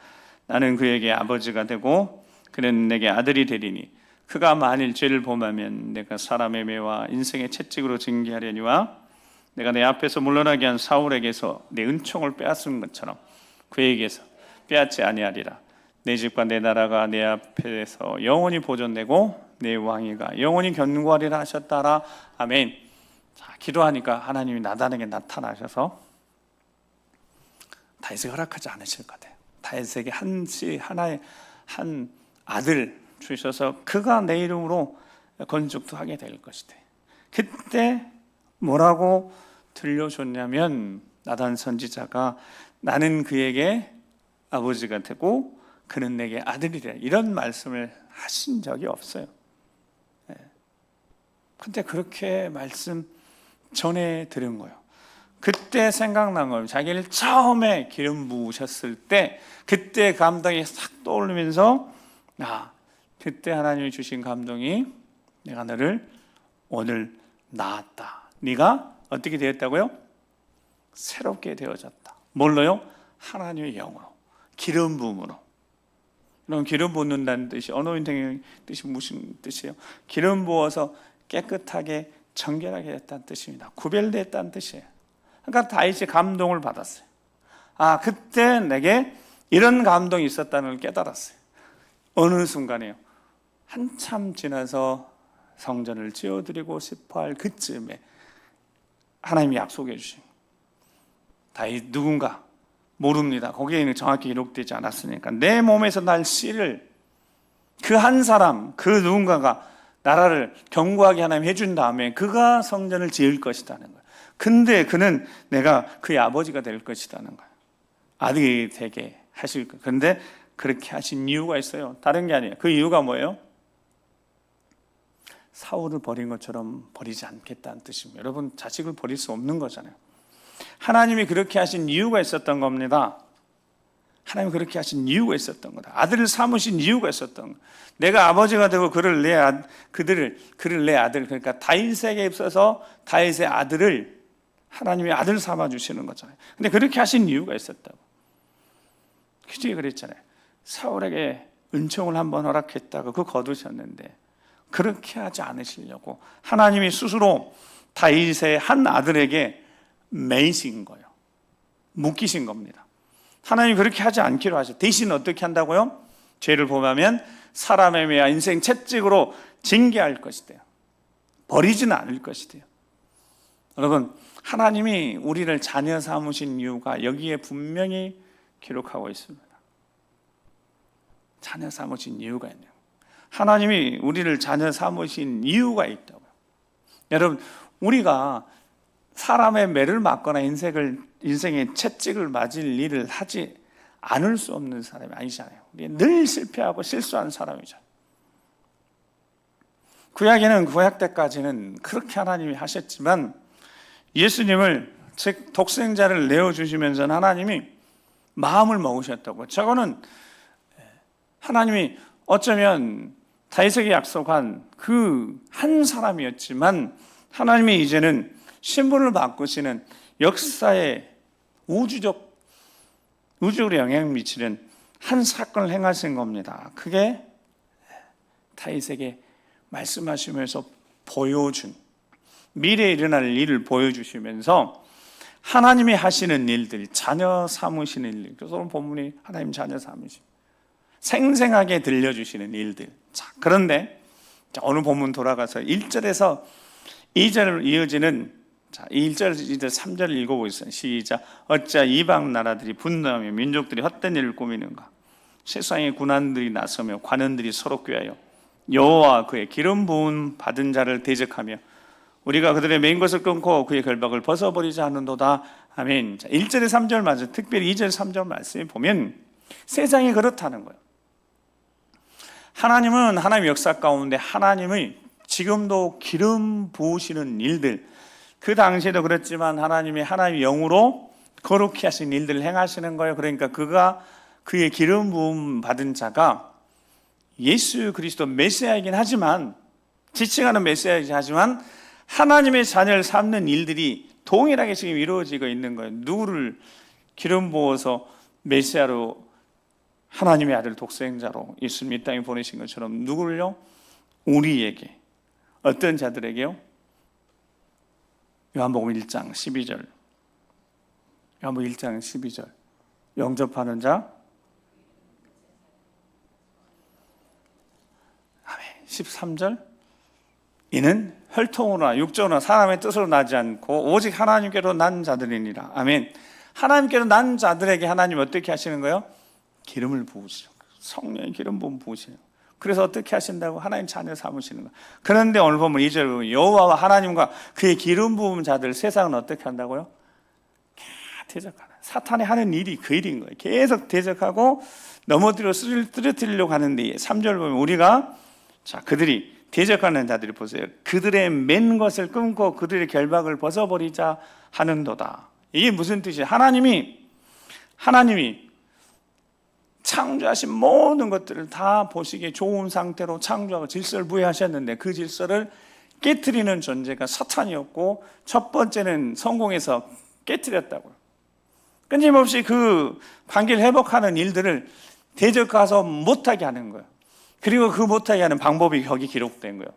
나는 그에게 아버지가 되고 그는 내게 아들이 되리니 그가 만일 죄를 범하면 내가 사람의 매와 인생의 채찍으로 징계하려니와 내가 내 앞에서 물러나게 한 사울에게서 내 은총을 빼앗은 것처럼 그에게서 빼앗지 아니하리라. 내 집과 내 나라가 내 앞에서 영원히 보존되고 내 왕위가 영원히 견고하리라 하셨다라. 아멘. 자, 기도하니까 하나님이 나단에게 나타나셔서 다윗에게 허락하지 않으실 것 같아요. 다윗에게 하나의 한 아들 주셔서 그가 내 이름으로 건축도 하게 될 것이다. 그때 뭐라고 들려줬냐면 나단 선지자가 나는 그에게 아버지가 되고 그는 내게 아들이라 이런 말씀을 하신 적이 없어요. 근데 그렇게 말씀 전해 들은 거예요. 그때 생각난 거예요. 자기를 처음에 기름 부으셨을 때 그때 감동이 싹 떠오르면서 그때 하나님이 주신 감동이 내가 너를 오늘 낳았다. 네가 어떻게 되었다고요? 새롭게 되어졌다. 뭘로요? 하나님의 영으로, 기름 부음으로. 그럼 기름 붓는다는 뜻이 언어인teg의 뜻이 무슨 뜻이에요? 기름 부어서 깨끗하게 정결하게 됐다는 뜻입니다. 구별됐다는 뜻이에요. 그러니까 다윗이 감동을 받았어요. 그때 내게 이런 감동이 있었다는 걸 깨달았어요. 어느 순간에요. 한참 지나서 성전을 지어드리고 싶어할 그쯤에 하나님이 약속해 주신 다윗 누군가 모릅니다. 거기에는 정확히 기록되지 않았으니까 내 몸에서 날 씨를 그 한 사람 그 누군가가 나라를 견고하게 하나님 해준 다음에 그가 성전을 지을 것이라는 거예요. 근데 그는 내가 그의 아버지가 될 것이라는 거예요. 아들이 되게 하실 거예요. 그런데 그렇게 하신 이유가 있어요. 다른 게 아니에요. 그 이유가 뭐예요? 사울을 버린 것처럼 버리지 않겠다는 뜻입니다. 여러분 자식을 버릴 수 없는 거잖아요. 하나님이 그렇게 하신 이유가 있었던 겁니다. 하나님이 그렇게 하신 이유가 있었던 거다. 아들을 삼으신 이유가 있었던 거다. 내가 아버지가 되고 그를 내 아들 그러니까 다윗에게 있어서 다윗의 아들을 하나님이 아들 삼아 주시는 거잖아요. 근데 그렇게 하신 이유가 있었다고. 그때 그랬잖아요. 사울에게 은총을 한번 허락했다고 그 거두셨는데 그렇게 하지 않으시려고 하나님이 스스로 다윗의 한 아들에게 매이신 거예요. 묶이신 겁니다. 하나님이 그렇게 하지 않기로 하셨어요. 대신 어떻게 한다고요? 죄를 범하면 사람의 매와 인생 채찍으로 징계할 것이대요. 버리지는 않을 것이대요. 여러분 하나님이 우리를 자녀 삼으신 이유가 여기에 분명히 기록하고 있습니다. 자녀 삼으신 이유가 있네요. 하나님이 우리를 자녀 삼으신 이유가 있다고요. 여러분 우리가 사람의 매를 맞거나 인생의 채찍을 맞을 일을 하지 않을 수 없는 사람이 아니잖아요. 우리 늘 실패하고 실수하는 사람이잖아요. 구약에는 구약 때까지는 그렇게 하나님이 하셨지만 예수님을 즉 독생자를 내어주시면서 하나님이 마음을 먹으셨다고. 저거는 하나님이 어쩌면 다윗에게 약속한 그 한 사람이었지만 하나님이 이제는 신분을 바꾸시는 역사에 우주적으로 영향을 미치는 한 사건을 행하신 겁니다. 그게 다윗에게 말씀하시면서 보여준 미래에 일어날 일을 보여주시면서 하나님이 하시는 일들, 자녀 삼으시는 일. 그래서 오늘 본문이 하나님 자녀 삼으시 생생하게 들려주시는 일들. 자, 그런데 오늘 본문 돌아가서 1절에서 2절 이어지는 1절, 2절, 3절을 읽어보겠습니다. 시작. 어찌 이방 나라들이 분노하며 민족들이 헛된 일을 꾸미는가? 세상의 군환들이 나서며 관원들이 서로 꾀하여 여호와 그의 기름 부음 받은 자를 대적하며 우리가 그들의 메인 것을 끊고 그의 결박을 벗어버리지 않는도다. 아멘. 1절에 3절 맞아요. 특별히 2절, 3절 말씀에 보면 세상이 그렇다는 거예요. 하나님은 하나님의 역사 가운데 하나님의 지금도 기름 부으시는 일들, 그 당시에도 그랬지만 하나님의 영으로 거룩히 하신 일들을 행하시는 거예요. 그러니까 그의 기름 부음 받은 자가 예수 그리스도 메시아이긴 하지만, 지칭하는 메시아이긴 하지만 하나님의 자녀를 삼는 일들이 동일하게 지금 이루어지고 있는 거예요. 누구를 기름 부어서 메시아로, 하나님의 아들 독생자로 예수님 이 땅에 보내신 것처럼 누구를요? 우리에게. 어떤 자들에게요? 요한복음 1장 12절, 요한복음 1장 12절, 영접하는 자, 아멘. 13절, 이는 혈통으로나 육정으로나 사람의 뜻으로 나지 않고 오직 하나님께로 난 자들이니라. 아멘. 하나님께로 난 자들에게 하나님 어떻게 하시는 거예요? 기름을 부으시죠. 성령의 기름 부음 부으시는 거예요. 그래서 어떻게 하신다고? 하나님 자녀 삼으시는 거예요. 그런데 오늘 보면 2절 보면 여호와와 하나님과 그의 기름 부은 자들 세상은 어떻게 한다고요? 대적하는, 사탄이 하는 일이 그 일인 거예요. 계속 대적하고 넘어뜨려 쓰러뜨리려고 하는데 3절 보면 우리가, 자, 그들이 대적하는 자들이 보세요. 그들의 맨 것을 끊고 그들의 결박을 벗어버리자 하는도다. 이게 무슨 뜻이에요? 하나님이 창조하신 모든 것들을 다 보시기에 좋은 상태로 창조하고 질서를 부여하셨는데 그 질서를 깨트리는 존재가 사탄이었고, 첫 번째는 성공해서 깨트렸다고요. 끊임없이 그 관계를 회복하는 일들을 대적해서 못하게 하는 거예요. 그리고 그 못하게 하는 방법이 거기 기록된 거예요.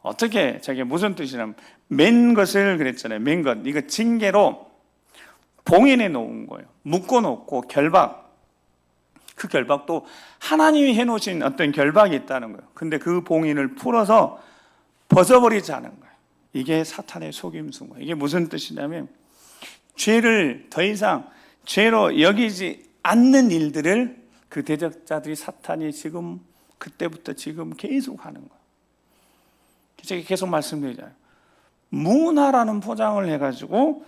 어떻게, 저게 무슨 뜻이냐면 맨 것을 그랬잖아요. 맨 것, 이거 징계로 봉인해 놓은 거예요. 묶어 놓고 결박, 그 결박도 하나님이 해놓으신 어떤 결박이 있다는 거예요. 근데 그 봉인을 풀어서 벗어버리지 않은 거예요. 이게 사탄의 속임수인 거예요. 이게 무슨 뜻이냐면 죄를 더 이상 죄로 여기지 않는 일들을 그 대적자들이, 사탄이 지금 그때부터 지금 계속 하는 거예요. 제가 계속 말씀드리잖아요. 문화라는 포장을 해가지고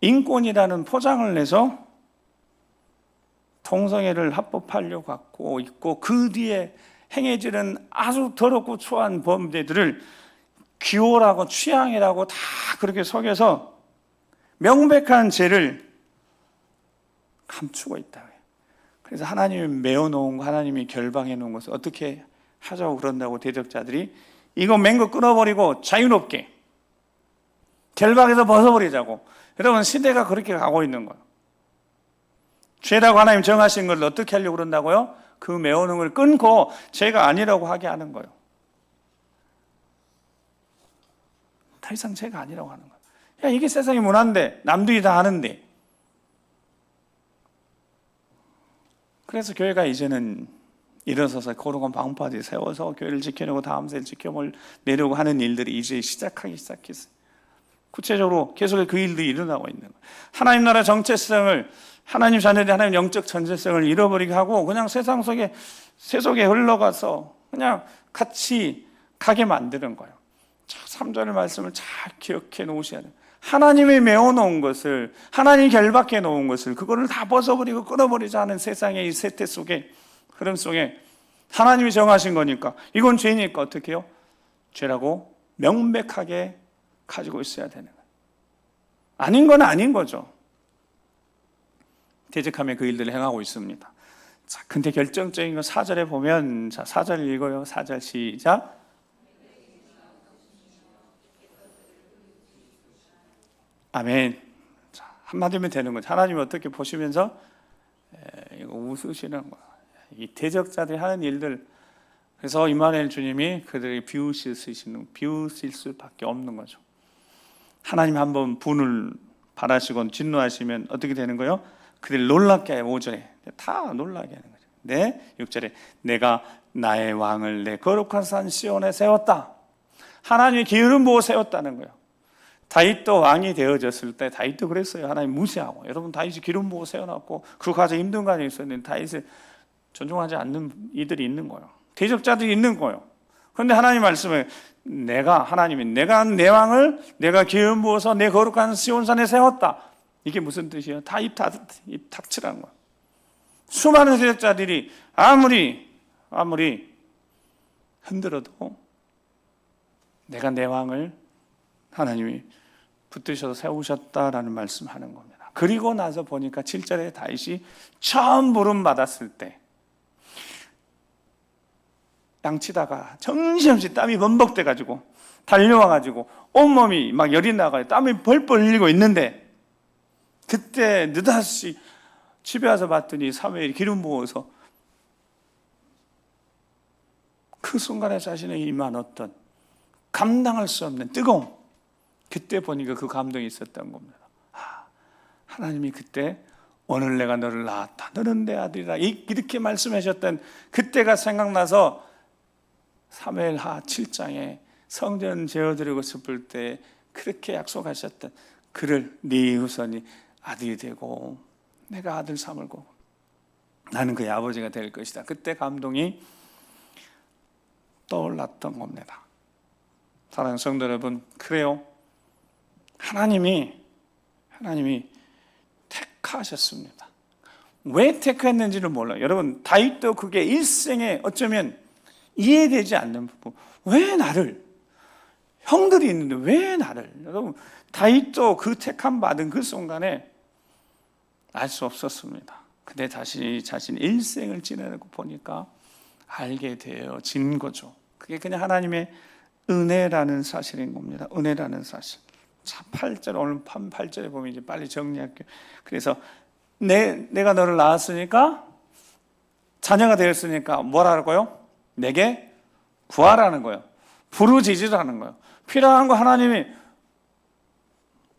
인권이라는 포장을 내서 동성애를 합법하려고 하고 있고, 그 뒤에 행해지는 아주 더럽고 추한 범죄들을 기호라고 취향이라고 다 그렇게 속여서 명백한 죄를 감추고 있다. 그래서 하나님이 메어놓은 거, 하나님이 결방해 놓은 것을 어떻게 하자고 그런다고 대적자들이 이거 맨 거 끊어버리고 자유롭게 결박해서 벗어버리자고. 여러분, 시대가 그렇게 가고 있는 거예요. 죄라고 하나님 정하신 걸 어떻게 하려고 그런다고요? 그 메어놓은 걸 끊고 죄가 아니라고 하게 하는 거예요. 더 이상 죄가 아니라고 하는 거예요. 야, 이게 세상의 문화인데, 남들이 다 하는데. 그래서 교회가 이제는 일어서서 거룩한 방파제 세워서 교회를 지켜내고 다음 세를 지켜내려고 하는 일들이 이제 시작하기 시작했어요. 구체적으로 계속 그 일들이 일어나고 있는 거예요. 하나님 나라 정체성을, 하나님 자녀들이 하나님 영적 전체성을 잃어버리게 하고 그냥 세상 속에, 세속에 흘러가서 그냥 같이 가게 만드는 거예요. 자, 3절의 말씀을 잘 기억해 놓으셔야 돼요. 하나님이 메어놓은 것을, 하나님이 결박해 놓은 것을, 그거를 다 벗어버리고 끊어버리자 하는 세상의 이 세태 속에, 흐름 속에 하나님이 정하신 거니까, 이건 죄니까 어떻게 해요? 죄라고 명백하게 가지고 있어야 되는 거예요. 아닌 건 아닌 거죠. 대적하며 그 일들을 행하고 있습니다. 자, 근데 결정적인 건 4절에 보면, 자, 4절 읽어요. 4절 시작. 아멘. 자, 한마디면 되는 거죠. 하나님이 어떻게 보시면서 이거 웃으시는 거야. 이 대적자들이 하는 일들. 그래서 임마누엘 주님이 그들이 비우실 수밖에 없는 거죠. 하나님 한번 분을 바라시고 진노하시면 어떻게 되는 거예요? 그들 놀랍게 해요. 5절에 다 놀라게 하는 거죠. 네, 6절에 내가 나의 왕을 내 거룩한 산 시온에 세웠다. 하나님이 기름 부어 세웠다는 거예요. 다윗도 왕이 되어졌을 때 다윗도 그랬어요. 하나님 무시하고. 여러분, 다윗이 기름 부어 세워놨고 그 과정, 힘든 과정이 있었는데 다윗을 존중하지 않는 이들이 있는 거예요. 대적자들이 있는 거예요. 그런데 하나님 말씀에 하나님이 내가 내 왕을 내가 기름 부어서 내 거룩한 시온산에 세웠다. 이게 무슨 뜻이에요? 다 입 닥치라는 거예요. 수많은 대적자들이 아무리 흔들어도 내가 내 왕을 하나님이 붙드셔서 세우셨다라는 말씀하는 겁니다. 그리고 나서 보니까 7절에 다윗이 처음 부름 받았을 때 양치다가 정신없이 땀이 범벅돼가지고 달려와가지고 온몸이 막 열이 나가요. 땀이 벌벌 흘리고 있는데 그때 느닷없이 집에 와서 봤더니 사무엘이 기름 부어서 그 순간에 자신에게 임한 어떤 감당할 수 없는 뜨거움, 그때 보니까 그 감동이 있었던 겁니다. 하나님이 그때 오늘 내가 너를 낳았다, 너는 내 아들이라 이렇게 말씀하셨던 그때가 생각나서 사무엘하 7장에 성전 제어드리고 싶을 때 그렇게 약속하셨던 그를 네 후손이 아들이 되고 내가 아들 삼을고 나는 그의 아버지가 될 것이다. 그때 감동이 떠올랐던 겁니다. 사랑하는 성도 여러분, 그래요. 하나님이 택하셨습니다. 왜 택했는지를 몰라요. 여러분, 다윗도 그게 일생에 어쩌면 이해되지 않는 부분. 왜 나를? 형들이 있는데 왜 나를? 여러분, 다윗도 그 택함 받은 그 순간에 알 수 없었습니다. 근데 다시 자신 일생을 지내고 보니까 알게 되어진 거죠. 그게 그냥 하나님의 은혜라는 사실인 겁니다. 은혜라는 사실. 자, 8절, 오늘 8절에 보면 이제 빨리 정리할게요. 그래서 내가 너를 낳았으니까, 자녀가 되었으니까 뭐라고요? 내게 구하라는 거예요. 부르짖으라는 거예요. 필요한 거 하나님이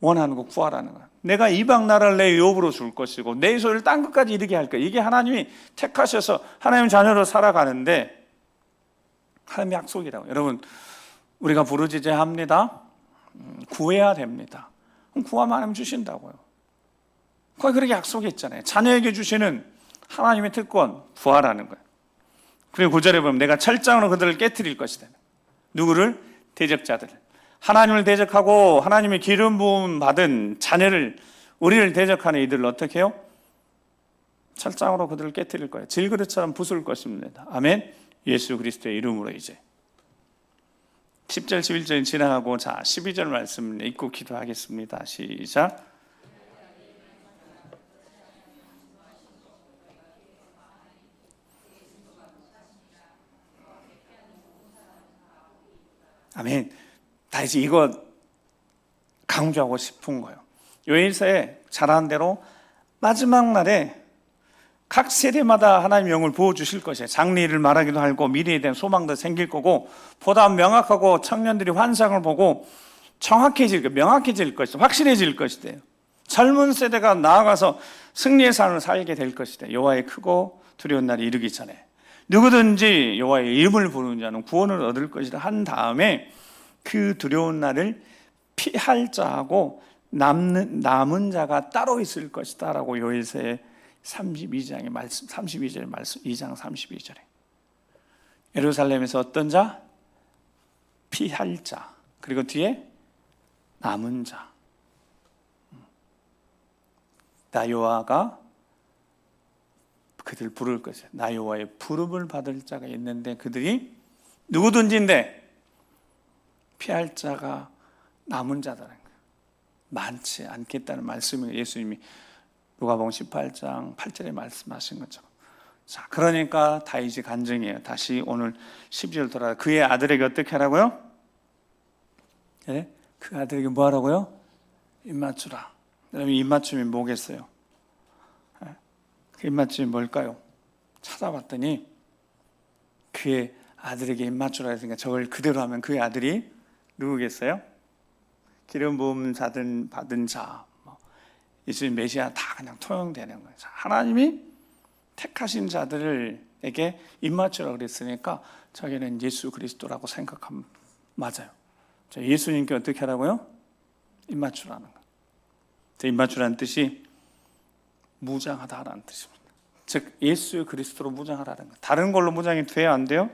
원하는 거 구하라는 거예요. 내가 이방 나라를 내 유업으로 줄 것이고 내 소리를 딴 것까지 이르게 할 거예요. 이게 하나님이 택하셔서 하나님 자녀로 살아가는데 하나님의 약속이라고. 여러분, 우리가 부르짖어야 합니다. 구해야 됩니다. 그럼 구하면 하나님 주신다고요. 거기 그렇게 약속이 있잖아요. 자녀에게 주시는 하나님의 특권, 구하라는 거예요. 그리고 9절에 보면 내가 철장으로 그들을 깨트릴 것이다. 누구를? 대적자들을. 하나님을 대적하고 하나님의 기름 부음 받은 자녀를, 우리를 대적하는 이들을 어떻게 해요? 철장으로 그들을 깨트릴 거예요. 질그릇처럼 부술 것입니다. 아멘. 예수 그리스도의 이름으로. 이제 10절 11절 지나가고, 자 12절 말씀 읽고 기도하겠습니다. 시작. 아멘. 다시 이거 강조하고 싶은 거예요. 요일서에 잘하는 대로 마지막 날에 각 세대마다 하나님 영을 부어주실 것이에요. 장래를 말하기도 하고 미래에 대한 소망도 생길 거고 보다 명확하고 청년들이 환상을 보고 명확해질 것이다. 확실해질 것이다. 젊은 세대가 나아가서 승리의 삶을 살게 될 것이다. 여호와의 크고 두려운 날이 이르기 전에 누구든지 여호와의 이름을 부르는 자는 구원을 얻을 것이다 한 다음에 그 두려운 날을 피할 자하고 남은 자가 따로 있을 것이다 라고 요일서의 32장의 말씀, 32절의 말씀, 2장 32절에 예루살렘에서 어떤 자? 피할 자. 그리고 뒤에 남은 자. 나 여호와가 그들 부를 것이야. 나 여호와의 부름을 받을 자가 있는데 그들이 누구든지인데 피할 자가 남은 자다라는 거예요. 많지 않겠다는 말씀을 예수님이 누가복음 18장 8절에 말씀하신 것처럼. 자, 그러니까 다윗이 간증이에요. 다시 오늘 12절 돌아가 그의 아들에게 어떻게 하라고요? 네? 그 아들에게 뭐 하라고요? 입맞추라. 여러분, 입맞춤이 뭐겠어요? 그 입맞춤이 뭘까요? 찾아봤더니 그의 아들에게 입맞추라 했으니까 저걸 그대로 하면 그의 아들이 누구겠어요? 기름 부음 받은 자, 예수님 메시아 다 그냥 통용되는 거예요. 하나님이 택하신 자들에게 입맞추라 그랬으니까 자기는 예수 그리스도라고 생각하면 맞아요. 예수님께 어떻게 하라고요? 입맞추라는 거예요. 입맞추라는 뜻이 무장하다라는 뜻입니다. 즉 예수 그리스도로 무장하라는 거예요. 다른 걸로 무장이 돼야 안 돼요?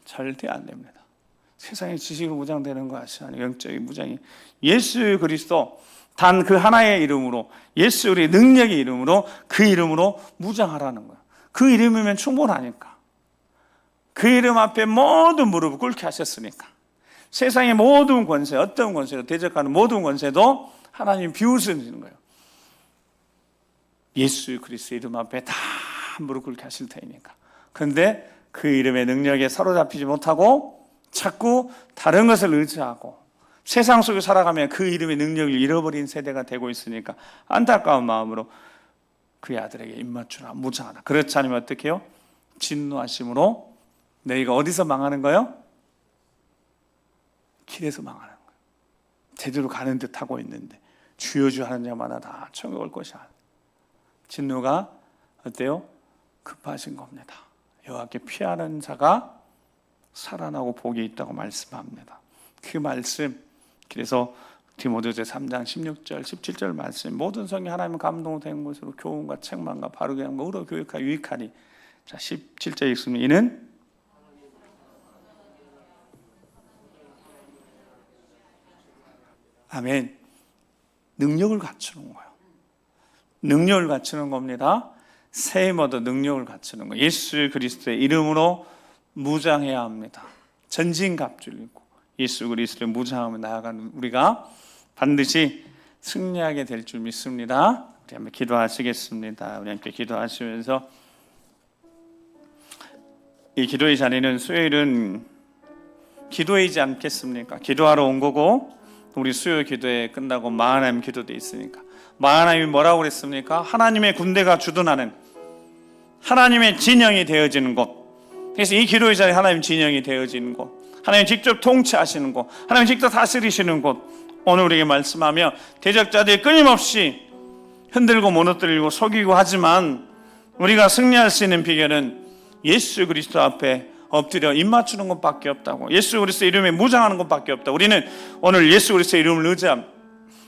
절대 안 됩니다. 세상의 지식으로 무장되는 것이 아니고 영적인 무장이 예수 그리스도 단 그 하나의 이름으로, 예수 우리의 능력의 이름으로, 그 이름으로 무장하라는 거예요. 그 이름이면 충분하니까. 그 이름 앞에 모든 무릎을 꿇게 하셨으니까. 세상의 모든 권세, 어떤 권세도 대적하는 모든 권세도 하나님 비우시는 거예요. 예수 그리스도 이름 앞에 다 무릎 꿇게 하실 테니까. 그런데 그 이름의 능력에 사로잡히지 못하고 자꾸 다른 것을 의지하고 세상 속에 살아가며 그 이름의 능력을 잃어버린 세대가 되고 있으니까 안타까운 마음으로 그의 아들에게 입맞추라, 무장하라. 그렇지 않으면 어떻게 해요? 진노하심으로 너희가 어디서 망하는 거예요? 길에서 망하는 거예요. 제대로 가는 듯 하고 있는데 주여 주여 하는 자마다 다 천국 올 것이야. 진노가 어때요? 급하신 겁니다. 여호와께 피하는 자가 살아나고 복이 있다고 말씀합니다. 그 말씀, 그래서 디모데후서 3장 16절 17절 말씀, 모든 성경 하나님의 감동된 것으로 교훈과 책망과 바르게 함과 의로 교육하여 유익하니. 자, 17절 읽습니다. 이는 아멘. 능력을 갖추는 거예요. 능력을 갖추는 겁니다. 새해 모두 능력을 갖추는 거예요. 예수 그리스도의 이름으로 무장해야 합니다. 전진갑주를 입고 예수 그리스도의 무장하며 나아가는 우리가 반드시 승리하게 될 줄 믿습니다. 우리 한번 기도하시겠습니다. 우리 함께 기도하시면서, 이 기도의 자리는 수요일은 기도이지 않겠습니까? 기도하러 온 거고, 우리 수요 기도회 끝나고 마하나임 기도도 있으니까. 마하나임이 뭐라고 그랬습니까? 하나님의 군대가 주둔하는, 하나님의 진영이 되어지는 곳. 그래서 이 기도의 자리 하나님 진영이 되어지는 곳, 하나님 직접 통치하시는 곳, 하나님 직접 다스리시는 곳, 오늘 우리에게 말씀하며 대적자들이 끊임없이 흔들고 무너뜨리고 속이고 하지만 우리가 승리할 수 있는 비결은 예수 그리스도 앞에 엎드려 입맞추는 것밖에 없다고. 예수 그리스도 이름에 무장하는 것밖에 없다. 우리는 오늘 예수 그리스도 이름을 의지합니다.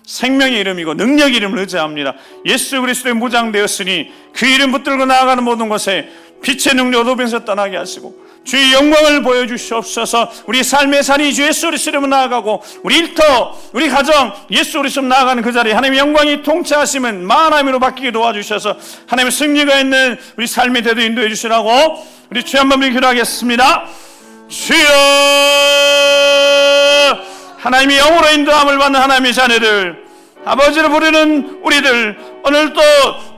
생명의 이름이고 능력의 이름을 의지합니다. 예수 그리스도에 무장되었으니 그 이름 붙들고 나아가는 모든 것에 빛의 능력 어둠에서 떠나게 하시고 주의 영광을 보여주시옵소서. 우리 삶의 살이 주 예수 그리스도로 나아가고 우리 일터, 우리 가정 예수 그리스도로 나아가는 그 자리에 하나님의 영광이 통치하심은 마하나임으로 바뀌게 도와주셔서 하나님의 승리가 있는 우리 삶의 대도 인도해 주시라고 우리 주여 한번 기도하겠습니다. 주여, 하나님의 영으로 인도함을 받는 하나님의 자녀들, 아버지를 부르는 우리들, 오늘도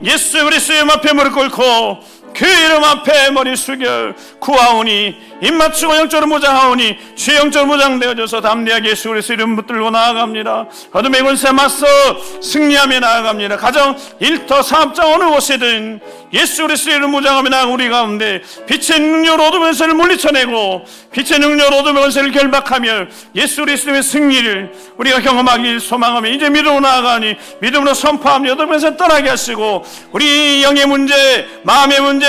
예수 그리스도의 앞에 무릎 꿇고 그 이름 앞에 머리 숙여 구하오니, 입맞추고 영적으로 무장하오니 주의 영적으로 무장되어져서 담대하게 예수 그리스도 이름 붙들고 나아갑니다. 어둠의 권세에 맞서 승리하며 나아갑니다. 가정, 일터, 사업장 어느 곳이든 예수 그리스도 이름 무장하며 나아가 우리 가운데 빛의 능력으로 어둠의 권세를 물리쳐내고 빛의 능력으로 어둠의 권세를 결박하며 예수 그리스도의 승리를 우리가 경험하길 소망하며 이제 믿음으로 나아가니 믿음으로 선포하며 어둠의 권세를 떠나게 하시고 우리 영의 문제, 마음의 문제,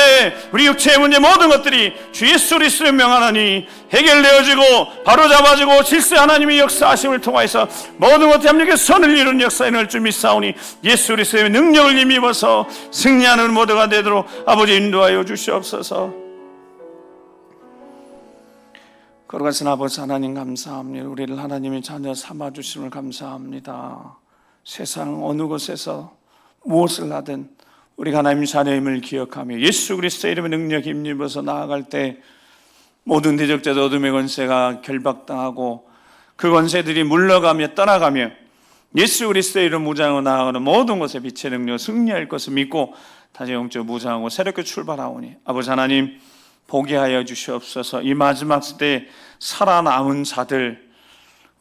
우리 육체의 문제 모든 것들이 주 예수 그리스도의 명하나니 해결되어지고 바로잡아지고 질서 하나님의 역사하심을 통하여서 모든 것 협력의 선을 이루는 역사에 넣을 줄 믿사오니 예수 그리스도의 능력을 힘입어서 승리하는 모두가 되도록 아버지 인도하여 주시옵소서. 거룩하신 아버지 하나님 감사합니다. 우리를 하나님의 자녀 삼아주심을 감사합니다. 세상 어느 곳에서 무엇을 하든 우리가 하나님 자녀임을 기억하며 예수 그리스도의 이름의 능력 힘입어서 나아갈 때 모든 대적자들 어둠의 권세가 결박당하고 그 권세들이 물러가며 떠나가며 예수 그리스도의 이름 무장하고 나아가는 모든 것에 빛의 능력 승리할 것을 믿고 다시 영적 무장하고 새롭게 출발하오니 아버지 하나님 보게 하여 주시옵소서. 이 마지막 시대에 살아남은 자들,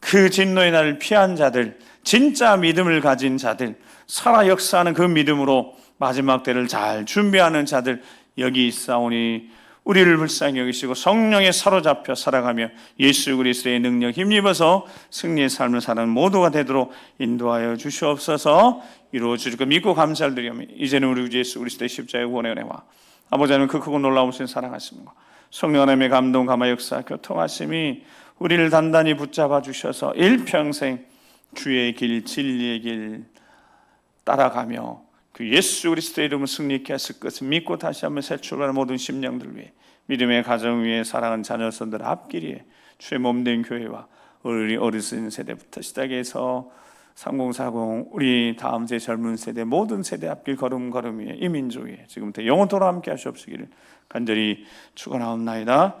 그 진노의 날을 피한 자들, 진짜 믿음을 가진 자들, 살아 역사하는 그 믿음으로 마지막 때를 잘 준비하는 자들 여기 있사오니 우리를 불쌍히 여기시고 성령에 사로잡혀 살아가며 예수 그리스도의 능력 힘입어서 승리의 삶을 사는 모두가 되도록 인도하여 주시옵소서. 이루어 주실 것 믿고 감사를 드리며 이제는 우리 주 예수 그리스도의 십자가의 구원의 은혜와 아버지 하나님 그 크고 놀라우신 사랑하심과 성령 하나님의 감동 감화 역사 교통하심이 우리를 단단히 붙잡아 주셔서 일평생 주의 길 진리의 길 따라가며 그 예수 그리스도의 이름을 승리케 하실 것을 믿고 다시 한번 새 출발하는 모든 심령들 위해 믿음의 가정 위에 사랑하는 자녀선들 앞길에 주의 몸된 교회와 어르신 세대부터 시작해서 3040 우리 다음 제 젊은 세대 모든 세대 앞길 걸음 위에 이 민족 위에 지금부터 영원토록 함께 하시옵시기를 간절히 축원하옵나이다.